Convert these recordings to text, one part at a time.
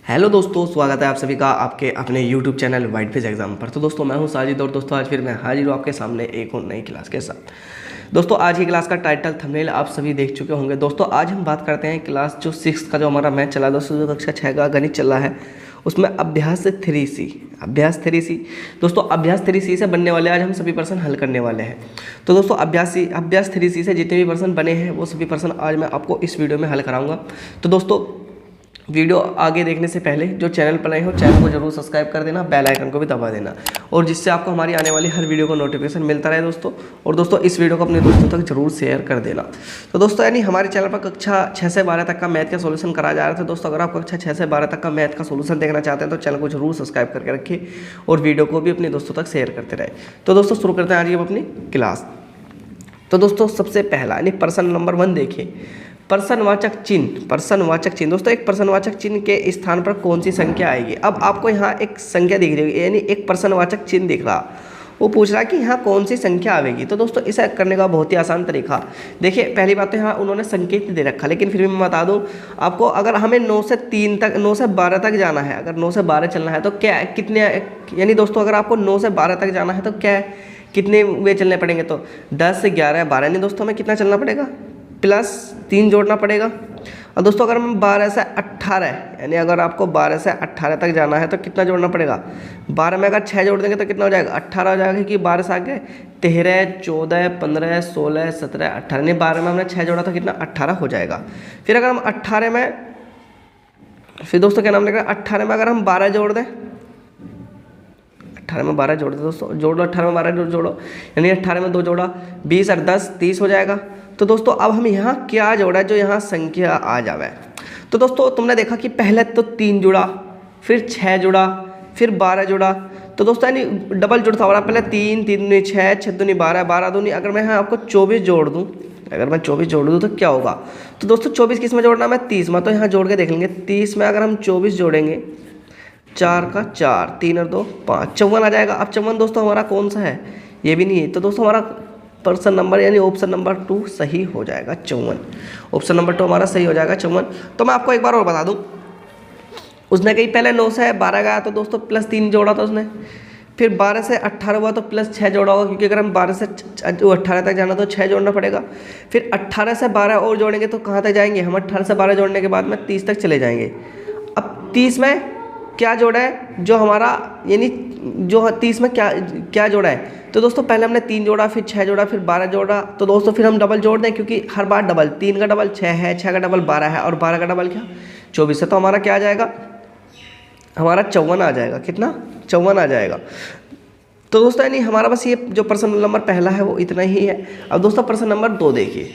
Hello दोस्तों, स्वागत है आप सभी का आपके अपने YouTube channel white page exam पर। तो दोस्तों मैं हूं साजिद और दोस्तों आज फिर मैं हाजिर हूं आपके सामने एक और नई क्लास के साथ। दोस्तों आज की क्लास का टाइटल थंबनेल आप सभी देख चुके होंगे। दोस्तों आज हम बात करते हैं क्लास जो 6 का जो हमारा मैथ चला, दोस्तों जो कक्षा 6 का गणित चल रहा है उसमें अभ्यास 3C। दोस्तों अभ्यास 3C से बनने वाले आज हम सभी प्रश्न हल करने वाले हैं। तो दोस्तों अभ्यास 3C से जितने भी प्रश्न बने हैं वो सभी प्रश्न आज मैं आपको इस वीडियो में हल कराऊंगा। तो दोस्तों वीडियो आगे देखने से पहले जो चैनल पर नए हो चैनल को जरूर सब्सक्राइब कर देना, बेल आइकन को भी दबा देना और जिससे आपको हमारी आने वाली हर वीडियो को नोटिफिकेशन मिलता रहे दोस्तों। और दोस्तों इस वीडियो को अपने दोस्तों तक जरूर शेयर कर देना। तो दोस्तों यानी हमारे चैनल पर कक्षा 6 से 12 तक का मैथ का सोल्यूशन कराया जा रहा था। दोस्तों अगर आप कक्षा 6 से 12 तक का मैथ का सोल्यूशन देखना चाहते हैं तो चैनल को जरूर सब्सक्राइब करके रखिए और वीडियो को भी अपने दोस्तों तक शेयर करते रहे। तो दोस्तों शुरू करते हैं आज हम अपनी क्लास। तो दोस्तों सबसे पहला यानी प्रश्न नंबर 1 देखिए, प्रश्नवाचक चिन्ह। दोस्तों एक प्रश्नवाचक चिन्ह के स्थान पर कौन सी संख्या आएगी। अब आपको यहाँ एक संख्या दिख रही है यानी एक प्रश्नवाचक चिन्ह दिख रहा, वो पूछ रहा है कि यहाँ कौन सी संख्या आएगी। तो दोस्तों इसे करने का बहुत ही आसान तरीका देखिए, पहली बात तो यहाँ उन्होंने संकेत नहीं दे रखा, लेकिन फिर भी मैं बता दूँ आपको, अगर हमें 9 से 12 तक जाना है, अगर 9 से 12 चलना है तो क्या कितने, यानी दोस्तों अगर आपको 9 से 12 तक जाना है तो क्या कितने वे चलने पड़ेंगे, तो 10 से 11 12, यानी दोस्तों हमें कितना चलना पड़ेगा, प्लस 3 जोड़ना पड़ेगा। और दोस्तों अगर हम 12 से 18 यानी अगर आपको 12 से 18 तक जाना है तो कितना जोड़ना पड़ेगा, 12 में अगर 6 जोड़ देंगे तो कितना हो जाएगा, 18 हो जाएगा, क्योंकि 12 से आगे 13 14 15 16 17 18, नहीं 12 में हमने 6 जोड़ा तो कितना 18 हो जाएगा। फिर अगर हम 18 में, फिर दोस्तों क्या नाम लगेगा, 18 में अगर हम 12 जोड़ दें, 18 में 12 जोड़ दे दोस्तों, जोड़ लो 18 में 12 जोड़ो, यानी 18 में 2 जोड़ा 20 और 10 30 हो जाएगा। तो दोस्तों अब हम यहाँ क्या जोड़ा जो यहाँ संख्या आ जावे। तो दोस्तों तुमने देखा कि पहले तो 3 जुड़ा, फिर 6 जुड़ा, फिर 12 जुड़ा। तो दोस्तों यानी डबल जुड़ता हो रहा, पहले 3 3 दूनी 6 6 दूनी 12 12 दूनी, अगर मैं यहाँ आपको 24 जोड़ दूँ, अगर मैं 24 जोड़ दूँ तो क्या होगा। तो दोस्तों 24 किस में जोड़ना, मैं 30 में, तो यहाँ जोड़ के देख लेंगे। 30 में अगर हम 24 जोड़ेंगे, 4 का 4, 3 और 2 5, 54 आ जाएगा। अब 54 दोस्तों हमारा कौन सा है, ये भी नहीं है, तो दोस्तों हमारा प्रश्न नंबर यानी ऑप्शन नंबर 2 सही हो जाएगा, 54। ऑप्शन नंबर 2 हमारा सही हो जाएगा, 54। तो मैं आपको एक बार और बता दूं, उसने कहीं पहले 9 से 12 गया तो दोस्तों प्लस 3 जोड़ा था उसने, फिर 12 से 18 हुआ तो प्लस 6 जोड़ा होगा, क्योंकि अगर हम 12 से 18 तक जाना तो 6 जोड़ना पड़ेगा। फिर 18 से 12 और जोड़ेंगे तो कहाँ तक जाएंगे हम, 18 से 12 जोड़ने के बाद में 30 तक चले जाएंगे। अब 30 में क्या जोड़ा है जो हमारा, यानी जो 30 में क्या जोड़ा है, तो दोस्तों पहले हमने 3 जोड़ा, फिर 6 जोड़ा, फिर 12 जोड़ा। तो दोस्तों फिर हम डबल जोड़ दें, क्योंकि हर बार डबल, 3 का डबल 6 है, 6 का डबल 12 है और 12 का डबल क्या 24 है। तो हमारा क्या आ जाएगा, हमारा 54 आ जाएगा। कितना, 54 आ जाएगा। तो दोस्तों यानी हमारा बस ये जो प्रश्न नंबर पहला है वो इतना ही है। अब दोस्तों प्रश्न नंबर 2 देखिए,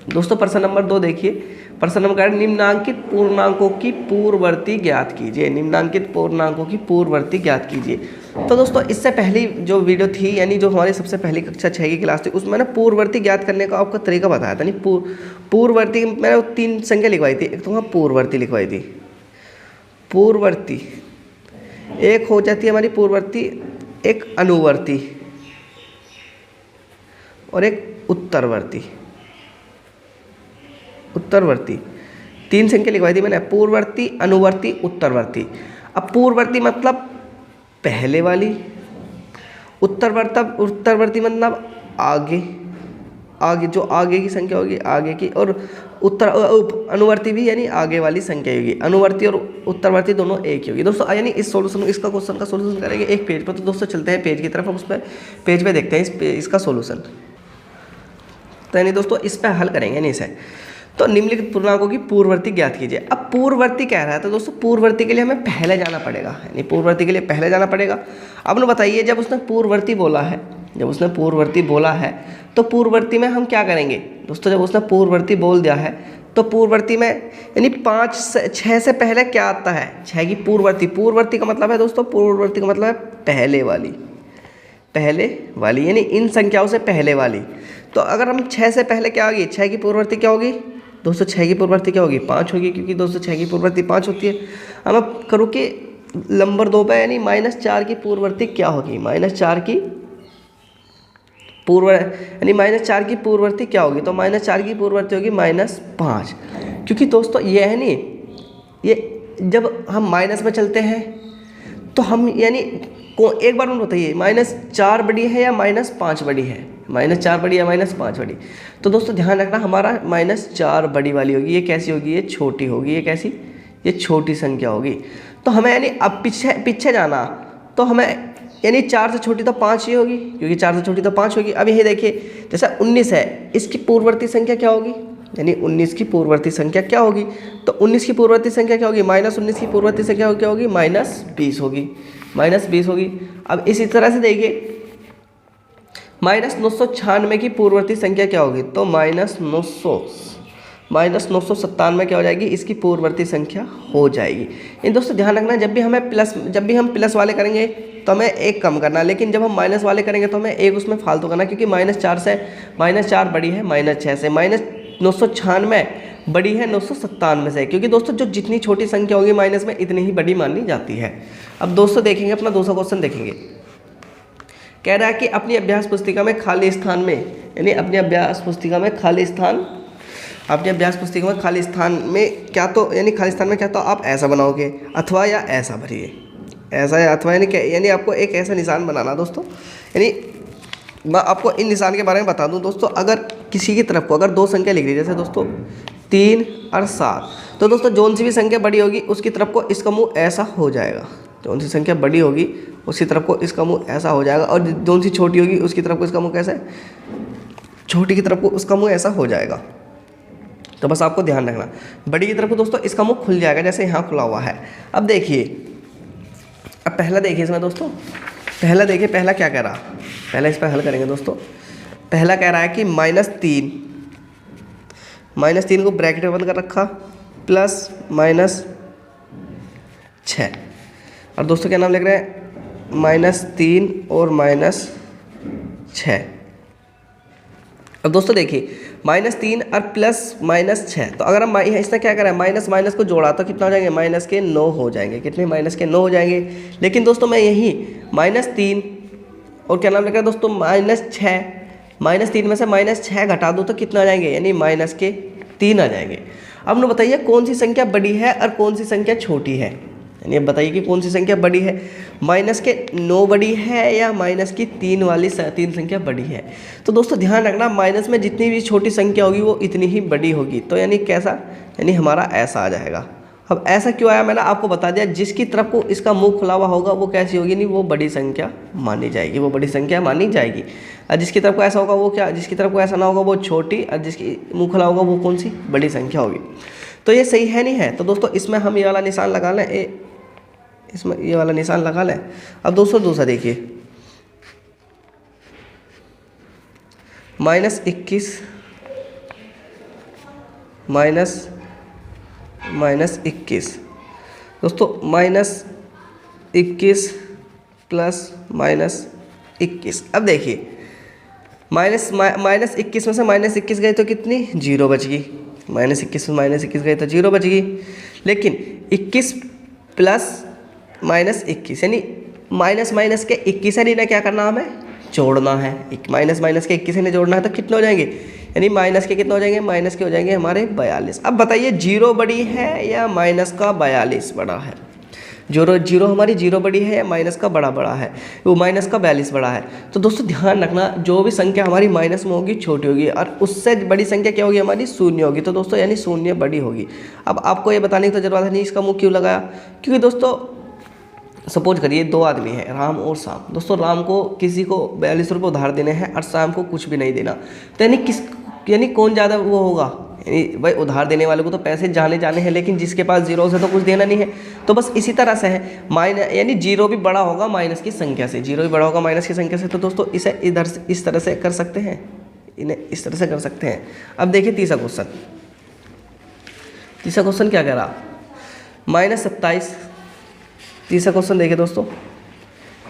दोस्तों प्रश्न नंबर 2 देखिए, प्रश्न नंबर निम्नांकित पूर्णांकों की पूर्ववर्ती ज्ञात कीजिए। निम्नांकित पूर्णांकों की पूर्ववर्ती ज्ञात कीजिए। तो दोस्तों इससे पहली जो वीडियो थी, यानी जो हमारी सबसे पहली कक्षा 6 की क्लास थी, उसमें ना पूर्ववर्ती ज्ञात करने का आपका तरीका बताया था। नहीं पूर्ववर्ती मैंने 3 संख्या लिखवाई थी, एक तो वहाँ पूर्ववर्ती लिखवाई थी, पूर्ववर्ती एक हो जाती है हमारी पूर्ववर्ती, एक अनुवर्ती और एक उत्तरवर्ती। 3 संख्या लिखवाई थी मैंने, पूर्ववर्ती अनुवर्ती उत्तरवर्ती। अब पूर्ववर्ती मतलब पहले वाली, उत्तरवर्ती मतलब आगे जो आगे की संख्या होगी आगे की, और अनुवर्ती भी यानी आगे वाली संख्या होगी। अनुवर्ती और उत्तरवर्ती दोनों एक ही होगी दोस्तों। यानी इस सॉल्यूशन, इसका क्वेश्चन का सॉल्यूशन करेंगे एक पेज पर। तो दोस्तों चलते हैं पेज की तरफ, हम उस पर पेज पे देखते हैं इसका सॉल्यूशन। तो यानी दोस्तों इस पर हल करेंगे नहीं इसे। तो निम्नलिखित पूर्णांकों की पूर्ववर्ती ज्ञात कीजिए। अब पूर्ववर्ती कह रहा है, तो दोस्तों पूर्ववर्ती के लिए हमें पहले जाना पड़ेगा, यानी पूर्ववर्ती के लिए पहले जाना पड़ेगा। अब ना बताइए, जब उसने पूर्ववर्ती बोला है, तो पूर्ववर्ती में हम क्या करेंगे दोस्तों, जब उसने पूर्ववर्ती बोल दिया है तो पूर्ववर्ती में यानी 5 से 6 से पहले क्या आता है, 6 की पूर्ववर्ती का मतलब है दोस्तों, पूर्ववर्ती का मतलब है पहले वाली, यानी इन संख्याओं से पहले वाली। तो अगर हम 6 से पहले क्या होगी, 6 की पूर्ववर्ती क्या होगी दोस्तों, 6 की पूर्ववर्ती क्या होगी 5 होगी, क्योंकि दोस्तों 6 की पूर्ववर्ती 5 होती है। अब मैं करूँ कि नंबर 2 पे, यानी -4 की पूर्ववर्ती क्या होगी, -4 की यानी -4 की पूर्ववर्ती क्या होगी, तो -4 की पूर्ववर्ती होगी -5, क्योंकि दोस्तों ये है नहीं, ये जब हम माइनस में चलते हैं तो हम यानी एक बार मुझे बताइए, -4 बड़ी है या -5 बड़ी है? -4 बड़ी या -5 बड़ी? तो दोस्तों ध्यान रखना, हमारा -4 बड़ी वाली होगी। ये कैसी होगी? ये छोटी होगी। ये कैसी? ये छोटी संख्या होगी। तो हमें यानी अब पीछे जाना, तो हमें यानी 4 से छोटी तो 5 ही होगी, क्योंकि 4 से छोटी तो 5 होगी। अब यही देखिए, जैसा 19 है, इसकी पूर्ववर्ती संख्या क्या होगी? यानी 19 की पूर्ववर्ती संख्या क्या होगी? तो 19 की पूर्ववर्ती संख्या क्या होगी? -19 की पूर्ववर्ती संख्या क्या होगी? -20 होगी। -20 होगी। अब इसी तरह से देखिए, -996 की पूर्ववर्ती संख्या क्या होगी? तो -997 क्या हो जाएगी? इसकी पूर्ववर्ती संख्या हो जाएगी। इन दोस्तों ध्यान रखना, जब भी हम प्लस वाले करेंगे तो हमें एक कम करना, लेकिन जब हम माइनस वाले करेंगे तो हमें एक उसमें फालतू करना, क्योंकि -4 बड़ी है -6 से, -996 बड़ी है 997 से, क्योंकि दोस्तों जो जितनी छोटी संख्या होगी माइनस में इतनी ही बड़ी मानी जाती है। अब दोस्तों देखेंगे अपना दूसरा क्वेश्चन देखेंगे। कह रहा है कि अपनी अभ्यास पुस्तिका में खाली स्थान में, यानी अपनी अभ्यास पुस्तिका में खाली स्थान में क्या तो, यानी खाली स्थान में क्या तो आप ऐसा बनाओगे अथवा या ऐसा भरिए, ऐसा या अथवा, यानी आपको एक ऐसा निशान बनाना दोस्तों। यानी मैं आपको इन निशान के बारे में बता दूं दोस्तों, अगर किसी की तरफ को अगर 2 संख्या लिख दी, जैसे दोस्तों 3 और 7, तो दोस्तों जौन सी भी संख्या बड़ी होगी उसकी तरफ को इसका मुंह ऐसा हो जाएगा। जौन सी संख्या बड़ी होगी उसकी तरफ को इसका मुंह ऐसा हो जाएगा, और जौन सी छोटी होगी उसकी तरफ को इसका मुंह कैसे, छोटी की तरफ को उसका मुंह ऐसा हो जाएगा। तो बस आपको ध्यान रखना, बड़ी की तरफ को दोस्तों इसका मुंह खुल जाएगा, जैसे यहाँ खुला हुआ है। अब देखिए, अब पहला देखिए इसमें दोस्तों, पहला देखिए, पहला क्या कह रहा, पहला इस पर हल करेंगे दोस्तों। पहला कह रहा है कि -3 को ब्रैकेट में बंद कर रखा, प्लस -6, और दोस्तों क्या नाम लिख रहे हैं? -3 और -6। अब दोस्तों देखिए, -3 और प्लस -6, तो अगर हम इसने क्या करा है, माइनस को जोड़ा तो कितना हो जाएंगे? माइनस के 9 हो जाएंगे। कितने? माइनस के 9 हो जाएंगे। लेकिन दोस्तों मैं यही -3 और क्या नाम लिखा है दोस्तों? -6, -3 में से -6 घटा दूँ तो कितना आ जाएंगे? यानी -3 आ जाएंगे। अब ना बताइए कौन सी संख्या बड़ी है और कौन सी संख्या छोटी है? यानी अब बताइए कि कौन सी संख्या बड़ी है, -9 बड़ी है या -3 वाली 3 संख्या बड़ी है? तो दोस्तों ध्यान रखना, माइनस में जितनी भी छोटी संख्या होगी वो इतनी ही बड़ी होगी। तो यानी कैसा? यानी हमारा ऐसा आ जाएगा। अब ऐसा क्यों आया, मैंने आपको बता दिया, जिसकी तरफ को इसका मुंह खुला हुआ होगा वो कैसी होगी? नहीं, वो बड़ी संख्या मानी जाएगी, वो बड़ी संख्या मानी जाएगी। और जिसकी तरफ को ऐसा होगा वो क्या, जिसकी तरफ को ऐसा ना होगा वो छोटी, और जिसकी मुंह खुला होगा वो कौन सी? बड़ी संख्या होगी। तो ये सही है नहीं है? तो दोस्तों इसमें हम ये वाला निशान लगा लें, इसमें ये वाला निशान लगा लें। अब दोस्तों दूसरा देखिए, -21 दोस्तों, -21 प्लस -21। अब देखिए, -21 में से -21 गए तो कितनी? 0 बच गई। -21 में -21 गए तो 0 बच गई। लेकिन 21 प्लस -21 यानी माइनस के 21 है, ना क्या करना हमें? जोड़ना है। माइनस के 21 ने जोड़ना है तो कितने हो जाएंगे? यानी माइनस के कितने हो जाएंगे? माइनस के हो जाएंगे हमारे 42। अब बताइए 0 बड़ी है या माइनस का 42 बड़ा है? जीरो हमारी 0 बड़ी है या माइनस का बड़ा है? वो माइनस का 42 बड़ा है। तो दोस्तों ध्यान रखना, जो भी संख्या हमारी माइनस में होगी छोटी होगी, और उससे बड़ी संख्या क्या होगी? हमारी 0 होगी। तो दोस्तों यानी 0 बड़ी होगी। अब आपको ये बताने की तो जरूरत नहीं इसका मुँह क्यों लगाया, क्योंकि दोस्तों सपोज करिए 2 आदमी हैं, राम और श्याम। दोस्तों राम को किसी को 42 रुपये उधार देने हैं और श्याम को कुछ भी नहीं देना, तो यानी कौन ज़्यादा वो होगा? यानी भाई उधार देने वाले को तो पैसे जाने हैं, लेकिन जिसके पास 0 से तो कुछ देना नहीं है। तो बस इसी तरह से है, यानी 0 भी बड़ा होगा माइनस की संख्या से, 0 भी बड़ा होगा माइनस की संख्या से। तो दोस्तों इसे इधर से इस तरह से कर सकते हैं, इन्हें इस तरह से कर सकते हैं। अब देखिए तीसरा क्वेश्चन क्या कह रहा? -27। तीसरा क्वेश्चन देखिए दोस्तों,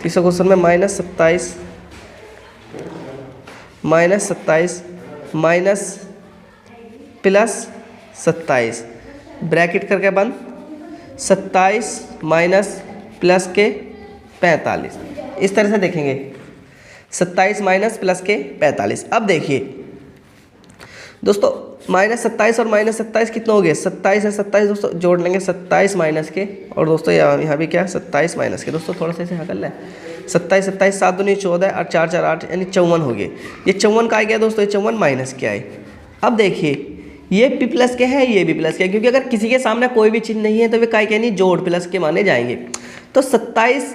तीसरा क्वेश्चन में -27 प्लस 27 ब्रैकेट करके बंद, 27 माइनस प्लस के 45, इस तरह से देखेंगे। 27 माइनस प्लस के 45। अब देखिए दोस्तों -27 और -27 कितना हो गया? 27 है, 27 दोस्तों जोड़ लेंगे 27 माइनस के, और दोस्तों यहाँ भी क्या 27 माइनस के। दोस्तों थोड़ा सा इसे यहाँ कर लें, 27 27 7 दूनी 14 और 4 4 8 यानी 54 हो गए। ये 54 का आ गया दोस्तों, ये 54 माइनस के आए। अब देखिए ये भी प्लस के हैं, ये भी प्लस के हैं, क्योंकि अगर किसी के सामने कोई भी चिन्ह नहीं है तो वे काय के नहीं जोड़ प्लस के माने जाएंगे। तो 27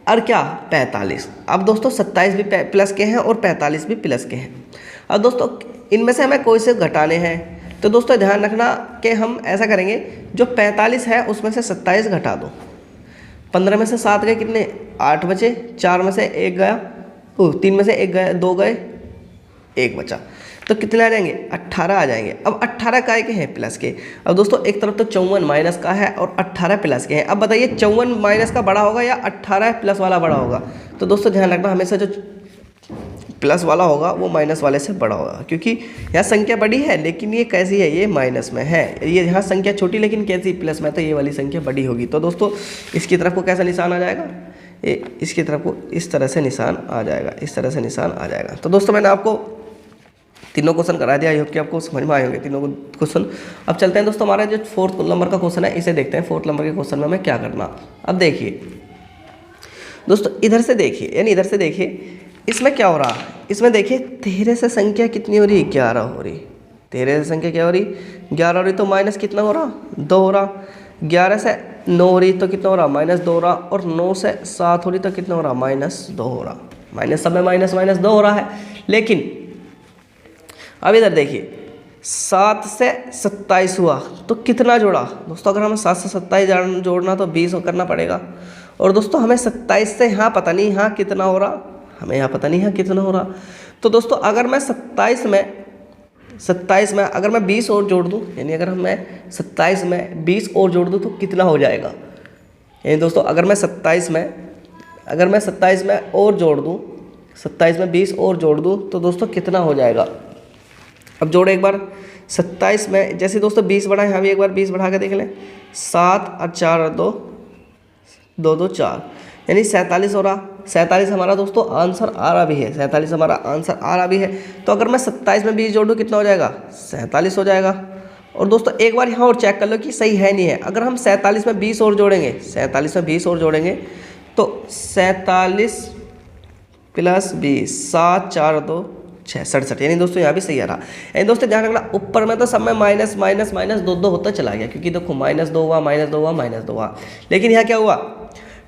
और क्या 45। अब दोस्तों 27 भी प्लस के हैं और 45 भी प्लस के हैं। अब दोस्तों इनमें से हमें कोई से घटाने हैं, तो दोस्तों ध्यान रखना कि हम ऐसा करेंगे, जो 45 है उसमें से 27 घटा दो। 15 में से 7 गए कितने? 8 बचे। 4 में से 1 गया, 3 में से 1 गया, 2 गए, 1 बचा। तो कितने आ जाएंगे? 18 आ जाएंगे। अब 18 काय के हैं? प्लस के। अब दोस्तों एक तरफ तो 54 माइनस का है और 18 प्लस के हैं। अब बताइए 54 माइनस का बड़ा होगा या 18 प्लस वाला बड़ा होगा? तो दोस्तों ध्यान रखना, हमेशा जो प्लस वाला होगा वो माइनस वाले से बड़ा होगा, क्योंकि यहाँ संख्या बड़ी है लेकिन ये कैसी है? ये माइनस में है। ये यहाँ संख्या छोटी लेकिन कैसी? प्लस में, तो ये वाली संख्या बड़ी होगी। तो दोस्तों इसकी तरफ को कैसा निशान आ जाएगा? इसकी तरफ को इस तरह से निशान आ जाएगा, इस तरह से निशान आ जाएगा। तो दोस्तों मैंने आपको तीनों क्वेश्चन करा दिया, आई होप कि आपको समझ में आए होंगे तीनों क्वेश्चन। अब चलते हैं दोस्तों, हमारा जो 4th नंबर का क्वेश्चन है इसे देखते हैं। 4th नंबर के क्वेश्चन में हमें क्या करना। अब देखिए दोस्तों इधर से देखिए, यानी इधर से देखिए, इसमें क्या हो रहा है? इसमें देखिए 13 से संख्या कितनी हो रही? 11 हो रही। 13 से संख्या क्या हो रही? 11 हो रही। तो माइनस कितना हो रहा? 2 हो रहा। 11 से 9 हो रही तो कितना हो रहा? -2 हो रहा। और 9 से 7 हो रही तो कितना हो रहा? -2 हो रहा। माइनस सब में माइनस माइनस 2 हो रहा है। लेकिन अब इधर देखिए 7 से 27 हुआ तो कितना जोड़ा? दोस्तों अगर हमें 7 से 27 जोड़ना तो 20 करना पड़ेगा। और दोस्तों हमें 27 से यहाँ पता नहीं यहाँ कितना हो रहा, हमें यहाँ पता नहीं यहाँ कितना हो रहा। तो दोस्तों अगर मैं 27 में अगर मैं 20 और जोड़ दूँ, यानी अगर मैं 27 में 20 और जोड़ दूँ तो कितना हो जाएगा? यानी दोस्तों अगर मैं 27 में और जोड़ दूँ, 27 में 20 और जोड़ दूँ तो दोस्तों कितना हो जाएगा? अब जोड़े एक बार 27 में, जैसे दोस्तों 20 बढ़ा, यहाँ भी एक बार 20 बढ़ा के देख लें। 7 और 4 और 2 2 2 4 यानी 47 हो रहा। 47 हमारा दोस्तों आंसर आ रहा भी है, 47 हमारा आंसर आ रहा भी है। तो अगर मैं 27 में 20 जोड़ दूँ कितना हो जाएगा? 47 हो जाएगा। और दोस्तों एक बार यहाँ और चेक कर लो कि सही है नहीं है। अगर हम 47 में 20 और जोड़ेंगे, 47 में 20 और जोड़ेंगे तो 47 प्लस 20 7 4 2 6 67, यानी दोस्तों यहाँ भी सही आ रहा। यानी दोस्तों ध्यान रखना ऊपर में तो सब में माइनस माइनस माइनस 2 2 होता चला गया, क्योंकि देखो -2 हुआ, -2 हुआ, -2 हुआ। लेकिन यहाँ क्या हुआ?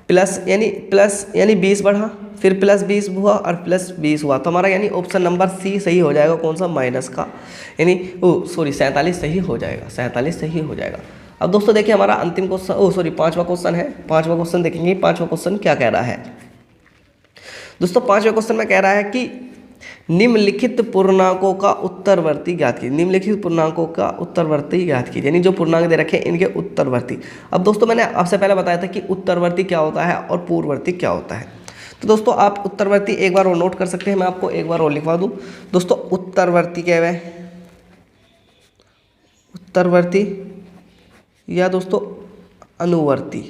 प्लस यानी 20 बढ़ा, फिर +20 हुआ और +20 हुआ। तो हमारा यानी ऑप्शन नंबर सी सही हो जाएगा। कौन सा? माइनस का, यानी 47 सही हो जाएगा, 47 सही हो जाएगा। अब दोस्तों देखिए हमारा अंतिम क्वेश्चन, 5वां क्वेश्चन है। 5वां क्वेश्चन देखेंगे, 5वां क्वेश्चन क्या कह रहा है। दोस्तों 5वें क्वेश्चन में कह रहा है कि निम्नलिखित पूर्णांकों का उत्तरवर्ती ज्ञात कीजिए। निम्नलिखित पूर्णांकों का उत्तरवर्ती ज्ञात कीजिए, यानी जो पूर्णांक दे रखे हैं इनके उत्तरवर्ती। अब दोस्तों मैंने आपसे पहले बताया था कि उत्तरवर्ती क्या होता है और पूर्ववर्ती क्या होता है। तो दोस्तों आप उत्तरवर्ती एक बार और नोट कर सकते हैं, मैं आपको एक बार और लिखवा दूं। दोस्तों उत्तरवर्ती क्या है? उत्तरवर्ती या दोस्तों अनुवर्ती।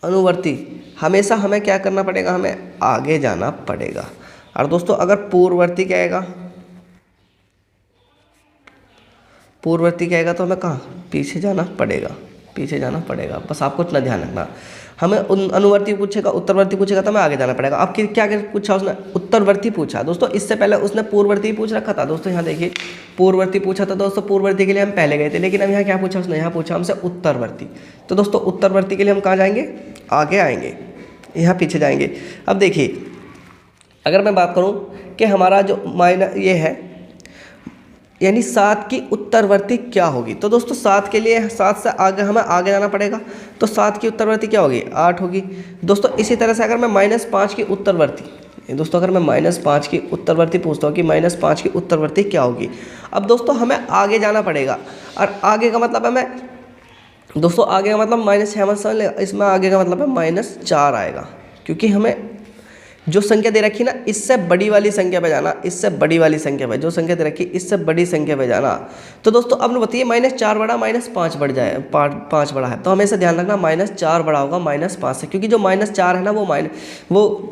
अनुवर्ती हमेशा हमें क्या करना पड़ेगा? हमें आगे जाना पड़ेगा। और दोस्तों अगर पूर्ववर्ती क्या आएगा? पूर्ववर्ती क्या आएगा तो हमें कहाँ? पीछे जाना पड़ेगा, पीछे जाना पड़ेगा। बस आपको इतना ध्यान रखना। हमें अनुवर्ती पूछेगा, उत्तरवर्ती पूछेगा तो हमें आगे जाना पड़ेगा। अब क्या पूछा उसने? उत्तरवर्ती पूछा। दोस्तों इससे पहले उसने पूर्ववर्ती पूछ रखा था। दोस्तों यहाँ देखिए पूर्ववर्ती पूछा था। दोस्तों पूर्ववर्ती के लिए हम पहले गए थे, लेकिन अब यहाँ क्या पूछा उसने? यहाँ पूछा हमसे उत्तरवर्ती। तो दोस्तों उत्तरवर्ती के लिए हम कहाँ जाएंगे? आगे आएंगे, यहाँ पीछे जाएंगे। अब देखिए अगर मैं बात करूं कि हमारा जो ये है, यानी 7 की उत्तरवर्ती क्या होगी, तो दोस्तों 7 के लिए 7 से आगे हमें आगे जाना पड़ेगा। तो 7 की उत्तरवर्ती क्या होगी? 8 होगी। दोस्तों इसी तरह से अगर मैं -5 की उत्तरवर्ती, दोस्तों अगर मैं -5 की उत्तरवर्ती पूछता हूँ कि -5 की उत्तरवर्ती क्या होगी। अब दोस्तों हमें आगे जाना पड़ेगा, और आगे का मतलब हमें दोस्तों आगे का मतलब -6 इसमें आगे का मतलब है -4 आएगा, क्योंकि हमें जो संख्या दे रखी ना इससे बड़ी वाली संख्या पे जाना, इससे बड़ी वाली संख्या पे, जो संख्या दे रखी इससे बड़ी संख्या पे जाना। तो दोस्तों अब बताइए -4 बड़ा -5 बढ़ जाए, 5 बड़ा है, तो हमें इसे ध्यान रखना -4 बड़ा होगा -5 से, क्योंकि जो -4 है ना वो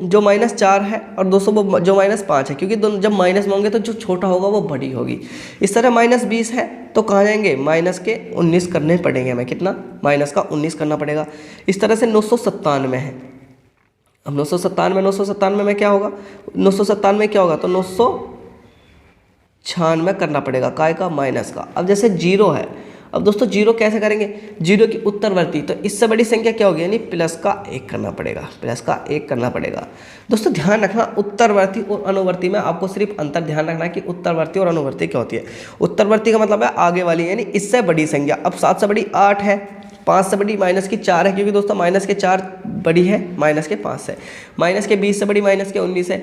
जो -4 है और दोस्तों वो जो -5 है, क्योंकि जब माइनस में होंगे तो जो छोटा होगा वो बड़ी होगी। इस तरह -20 है तो कहाँ जाएंगे, माइनस के 19 करने पड़ेंगे हमें, कितना, माइनस का 19 करना पड़ेगा। इस तरह से 997 है, अब 997 में क्या होगा, 997 क्या होगा, तो 996 करना पड़ेगा, काय का, माइनस का। अब जैसे 0 है, अब दोस्तों 0 कैसे करेंगे, 0 की उत्तरवर्ती, तो इससे बड़ी संख्या क्या होगी, यानी प्लस का 1 करना पड़ेगा, प्लस का 1 करना पड़ेगा। दोस्तों ध्यान रखना उत्तरवर्ती और अनुवर्ती में आपको सिर्फ अंतर ध्यान रखना है कि उत्तरवर्ती और अनुवर्ती क्या होती है। उत्तरवर्ती का मतलब है आगे वाली, यानी इससे बड़ी संख्या। अब 7 से बड़ी 8 है, 5 से बड़ी माइनस की 4 है, क्योंकि दोस्तों माइनस के 4 बड़ी है माइनस के 5 से, माइनस के 20 से बड़ी माइनस के 19 है,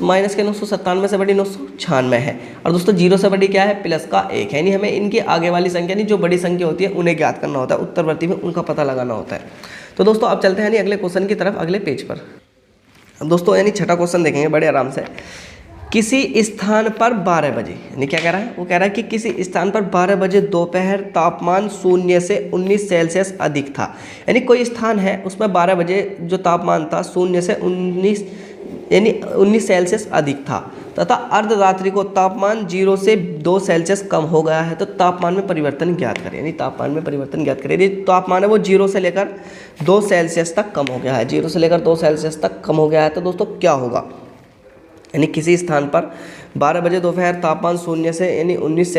माइनस के 997 से बड़ी 996 है, और दोस्तों 0 से बड़ी क्या है, प्लस का 1 है। यानी हमें इनकी आगे वाली संख्या नहीं, जो बड़ी संख्या होती है उन्हें ज्ञात करना होता है, उत्तरवर्ती में उनका पता लगाना होता है। तो दोस्तों अब चलते हैं अगले क्वेश्चन की तरफ, अगले पेज पर। अब दोस्तों यानी छठा क्वेश्चन देखेंगे बड़े आराम से। किसी स्थान पर 12 बजे, यानी क्या कह रहा है, वो कह रहा है कि किसी स्थान पर 12 बजे दोपहर तापमान 0 से 19 सेल्सियस अधिक था। यानी कोई स्थान है उसमें 12 बजे जो तापमान था 0 से 19 यानी 19 सेल्सियस अधिक था, तथा अर्धरात्रि को तापमान 0 से 2 सेल्सियस कम हो गया है, तो तापमान में परिवर्तन ज्ञात करें। यानी तापमान में परिवर्तन ज्ञात करें, यदि तापमान है वो 0 से लेकर 2 सेल्सियस तक कम हो गया है, 0 से लेकर 2 सेल्सियस तक कम हो गया है, तो दोस्तों क्या होगा। यानी किसी स्थान पर 12 बजे दोपहर तापमान 0 से यानी 19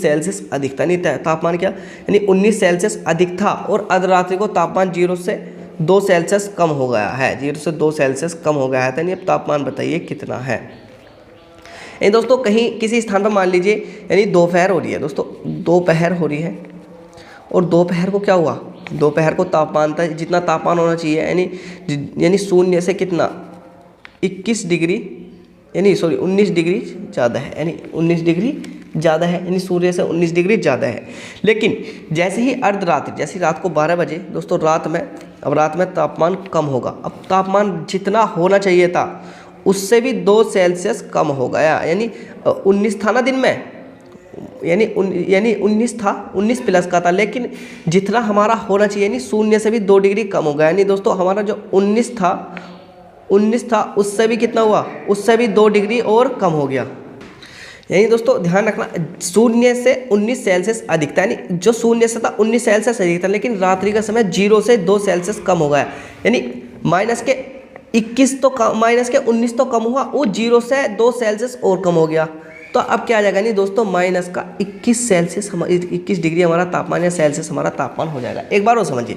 सेल्सियस अधिक था, यानी तापमान क्या, यानी 19 सेल्सियस अधिक था, और अर्धरात्रि को तापमान 0 से 2 सेल्सियस कम हो गया है, 0 से 2 सेल्सियस कम हो गया है। तो यानी अब तापमान बताइए कितना है। यानी दोस्तों कहीं किसी स्थान पर मान लीजिए यानी दोपहर हो रही है, दोस्तों दोपहर हो रही है, और दोपहर को क्या हुआ, दोपहर को तापमान था जितना तापमान होना चाहिए, यानी 0 से कितना 21 डिग्री यानी 19 डिग्री ज़्यादा है, यानी 19 डिग्री ज़्यादा है, यानी सूर्य से 19 डिग्री ज़्यादा है। लेकिन जैसे ही अर्धरात्रि, जैसे रात को 12 बजे दोस्तों रात में तापमान कम होगा। अब तापमान जितना होना चाहिए था उससे भी 2 सेल्सियस कम हो गया, यानी 19 था ना दिन में, यानी 19 था, 19 प्लस का था, लेकिन जितना हमारा होना चाहिए यानी 0 से भी 2 डिग्री कम हो गया। यानी दोस्तों हमारा जो 19 था उससे भी कितना हुआ, उससे भी 2 डिग्री और कम हो गया। यानी दोस्तों ध्यान रखना 0 से 19 सेल्सियस अधिक था, यानी जो 0 से था 19 सेल्सियस अधिक था, लेकिन रात्रि का समय 0 से 2 सेल्सियस कम हो गया, यानी माइनस के 19 तो कम हुआ, वो 0 से 2 सेल्सियस और कम हो गया। तो अब क्या आ जाएगा, नहीं दोस्तों माइनस का 21 सेल्सियस 21 डिग्री हमारा तापमान या सेल्सियस हमारा तापमान हो जाएगा। एक बार और समझिए,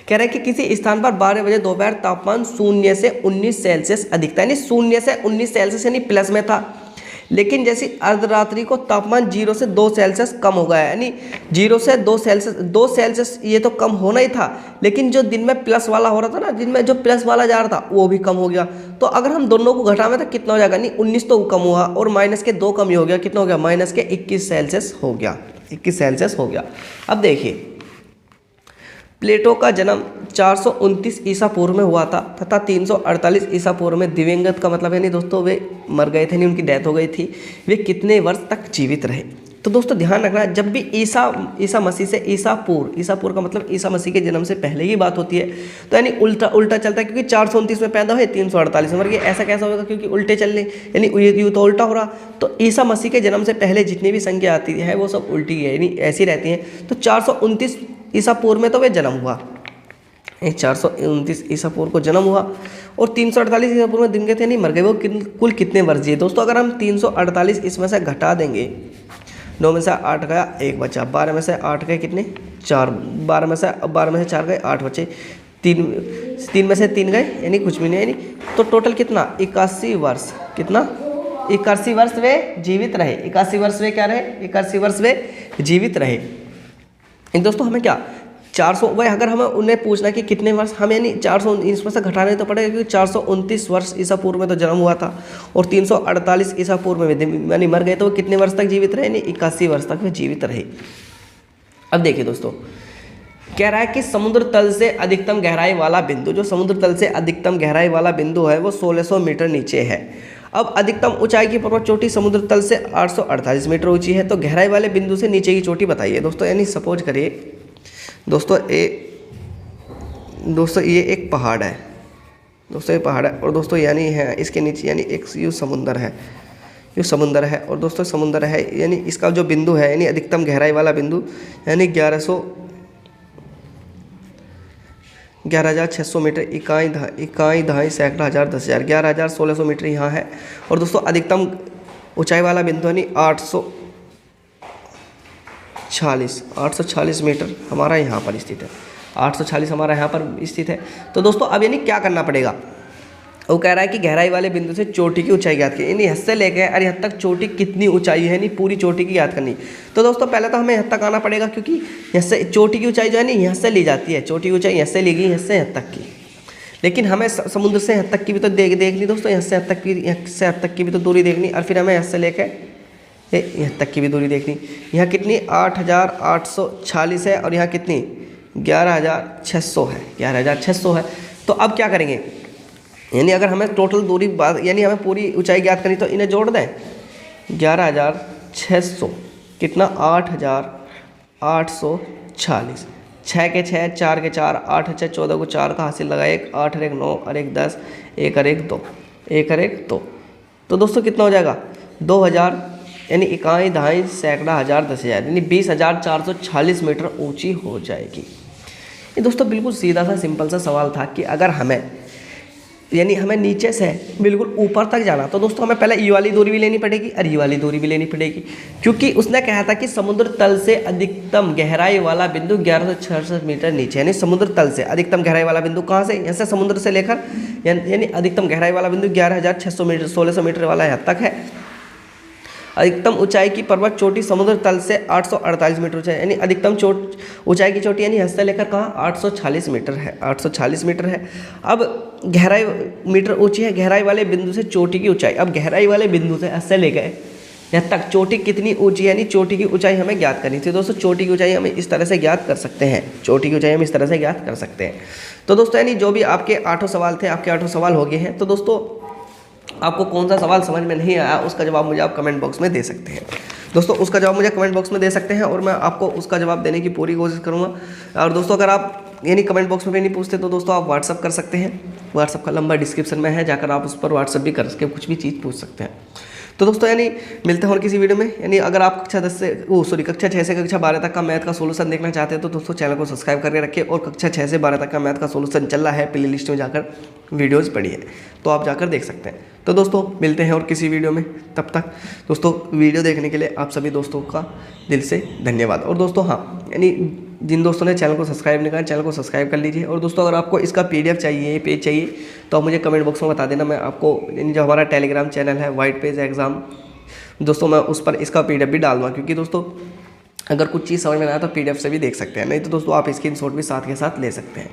कह रहे हैं कि किसी स्थान पर 12 बजे दोपहर तापमान 0 से 19 सेल्सियस अधिक था, यानी 0 से 19 सेल्सियस यानी प्लस में था, लेकिन जैसे अर्धरात्रि को तापमान 0 से 2 सेल्सियस कम हो गया, यानी 0 से 2 सेल्सियस ये तो कम होना ही था, लेकिन जो दिन में प्लस वाला हो रहा था ना, दिन में जो प्लस वाला जा रहा था वो भी कम हो गया। तो अगर हम दोनों को घटाएं तो कितना हो जाएगा, नहीं 19 तो कम हुआ और माइनस के 2 कम ही हो गया, कितना हो गया, माइनस के 21 सेल्सियस हो गया, 21 सेल्सियस हो गया। अब देखिए प्लेटो का जन्म 429 ईसा पूर्व में हुआ था तथा 348 ईसा पूर्व में दिवंगत का मतलब है नहीं दोस्तों वे मर गए थे, नहीं उनकी डेथ हो गई थी। वे कितने वर्ष तक जीवित रहे, तो दोस्तों ध्यान रखना जब भी ईसा मसीह से ईसा पूर्व का मतलब ईसा मसीह के जन्म से पहले की बात होती है, तो यानी उल्टा चलता है, क्योंकि 429 में पैदा हुए 348 में मर गए, ऐसा कैसा होगा, क्योंकि उल्टे चल रहे, यानी ये तो उल्टा हो रहा। तो ईसा मसीह के जन्म से पहले जितनी भी संख्या आती है वो सब उल्टी है, यानी ऐसी रहती हैं। तो 429 ईसा पूर्व में तो वे जन्म हुआ, 429 ईसा पूर्व को जन्म हुआ, और 348 ईसा पूर्व में दिन गए थे नहीं मर गए। वो कुल कितने वर्ष जिए दोस्तों, अगर हम 348 इसमें से घटा देंगे, 9 में से 8 गया 1 बचा, 12 में से 8 गए कितने 4, 12 में से 4 गए 8 बचे, 3 में से 3 गए यानी कुछ भी नहीं, यानी तो टोटल कितना 81 वर्ष, कितना 81 वर्ष वे जीवित रहे, 81 वर्ष वे क्या रहे, 81 वर्ष वे जीवित रहे। दोस्तों हमें क्या 400 वही अगर हमें उन्हें पूछना कि कितने वर्ष, हमें यानी 419 में से घटाने तो पड़ेगा, क्योंकि 429 वर्ष ईसा पूर्व में तो जन्म हुआ था और 348 ईसा पूर्व में यानी मर गए, तो वो कितने वर्ष तक जीवित रहे, यानी 81 वर्ष तक वे जीवित रहे। अब देखिए दोस्तों कह रहा है कि समुद्र तल से अधिकतम गहराई वाला बिंदु, जो समुद्र तल से अधिकतम गहराई वाला बिंदु है वो 1600 मीटर नीचे है। अब अधिकतम ऊंचाई की पर्वत चोटी समुद्र तल से 848 मीटर ऊंची है, तो गहराई वाले बिंदु से नीचे की चोटी बताइए। दोस्तों यानी सपोज करिए दोस्तों ये एक पहाड़ है, दोस्तों ये पहाड़ है, और दोस्तों यानी है इसके नीचे यानी एक यूँ समुंदर है, यूँ समुंदर है, और दोस्तों समुंदर है यानी इसका जो बिंदु है यानी अधिकतम गहराई वाला बिंदु यानी 11,600 मीटर, इकाई दहाई सैकड़ा हज़ार 10,000 11,1600 मीटर यहाँ है। और दोस्तों अधिकतम ऊंचाई वाला बिंदु यानी 846 मीटर हमारा यहाँ पर स्थित है, 846 हमारा यहाँ पर स्थित है। तो दोस्तों अब यानी क्या करना पड़ेगा, वो कह रहा है कि गहराई वाले बिंदु से चोटी की ऊंचाई ज्ञात की, यानी यहाँ से लेके और यहाँ तक चोटी कितनी ऊंचाई है, यानी पूरी चोटी की ज्ञात करनी। तो दोस्तों पहले तो हमें यहाँ तक आना पड़ेगा, क्योंकि यहाँ से चोटी की ऊंचाई जो है ना यहाँ से ली जाती है, चोटी की ऊंचाई यहाँ से ली गई, यहाँ से यहाँ तक की। लेकिन हमें समुद्र से यहाँ तक की भी तो देखनी दोस्तों, यहाँ से यहाँ तक की भी तो दूरी देखनी, और फिर हमें यहाँ से लेकर यहाँ तक की भी दूरी देखनी। यहाँ कितनी 8,846 है, और यहाँ कितनी 11,600 है, 11,600 है। तो अब क्या करेंगे, यानी अगर हमें टोटल दूरी यानी हमें पूरी ऊंचाई ज्ञात करनी, तो इन्हें जोड़ दें 11,600 कितना 8,846, 6 के 6 4 के 4 8 6 14 को 4 का हासिल लगा 1 8 और 1 9 और 1 10 1 और 1 2 1 और 1 2। तो दोस्तों कितना हो जाएगा 2,000 यानी इकाई दहाई सैकड़ा हज़ार 10,000 यानी 20,446 मीटर ऊंची हो जाएगी। ये दोस्तों बिल्कुल सीधा सा सिंपल सा सवाल था कि अगर हमें यानी हमें नीचे से बिल्कुल ऊपर तक जाना, तो दोस्तों हमें पहले ये वाली दूरी भी लेनी पड़ेगी और ये वाली दूरी भी लेनी पड़ेगी, क्योंकि उसने कहा था कि समुद्र तल से अधिकतम गहराई वाला बिंदु 1166 मीटर नीचे, यानी समुद्र तल से अधिकतम गहराई वाला बिंदु कहाँ से, यहाँ से समुद्र से लेकर यानी अधिकतम गहराई वाला बिंदु 11,600 मीटर 1600 मीटर वाला यहाँ तक है। अधिकतम ऊंचाई की पर्वत चोटी समुद्र तल से 848 मीटर ऊंचाई, यानी अधिकतम ऊंचाई की चोटी यानी हंसते लेकर कहाँ 846 मीटर है, 846 मीटर है। अब गहराई मीटर ऊंची है गहराई वाले बिंदु से चोटी की ऊंचाई। अब गहराई वाले बिंदु से हंसते लेकर यहाँ तक चोटी कितनी ऊंची है, यानी चोटी की ऊंचाई हमें ज्ञात करनी थी। दोस्तों चोटी की ऊंचाई हम इस तरह से ज्ञात कर सकते हैं, चोटी की ऊंचाई हम इस तरह से ज्ञात कर सकते हैं। तो दोस्तों यानी जो भी आपके 8 सवाल थे, आपके 8 सवाल हो गए हैं। तो दोस्तों आपको कौन सा सवाल समझ में नहीं आया उसका जवाब मुझे आप कमेंट बॉक्स में दे सकते हैं। दोस्तों उसका जवाब मुझे कमेंट बॉक्स में दे सकते हैं और मैं आपको उसका जवाब देने की पूरी कोशिश करूँगा। और दोस्तों अगर आप यानी कमेंट बॉक्स में भी नहीं पूछते तो दोस्तों आप व्हाट्सअप कर सकते हैं, व्हाट्सअप का नंबर डिस्क्रिप्शन में है, जाकर आप उस पर व्हाट्सअप भी करके कुछ भी चीज़ पूछ सकते हैं। तो दोस्तों यानी मिलते हैं और किसी वीडियो में। यानी अगर आप कक्षा 6 से कक्षा 12 तक का मैथ का सोल्यूशन देखना चाहते हैं तो दोस्तों चैनल को सब्सक्राइब करके रखिए, और कक्षा 6 से 12 तक का मैथ का सोल्यूशन चल रहा है, प्ले लिस्ट में जाकर वीडियोज़ पढ़िए तो आप जाकर देख सकते हैं। तो दोस्तों मिलते हैं और किसी वीडियो में, तब तक दोस्तों वीडियो देखने के लिए आप सभी दोस्तों का दिल से धन्यवाद। और दोस्तों हाँ यानी जिन दोस्तों ने चैनल को सब्सक्राइब नहीं करा चैनल को सब्सक्राइब कर लीजिए। और दोस्तों अगर आपको इसका PDF चाहिए, पेज चाहिए, तो आप मुझे कमेंट बॉक्स में बता देना, मैं आपको यानी जो हमारा टेलीग्राम चैनल है व्हाइट पेज एग्ज़ाम, दोस्तों मैं उस पर इसका PDF भी डाल दूँगा, क्योंकि दोस्तों अगर कुछ चीज़ समझ में ना आया तो PDF से भी देख सकते हैं, नहीं तो दोस्तों आप स्क्रीनशॉट भी साथ के साथ ले सकते हैं।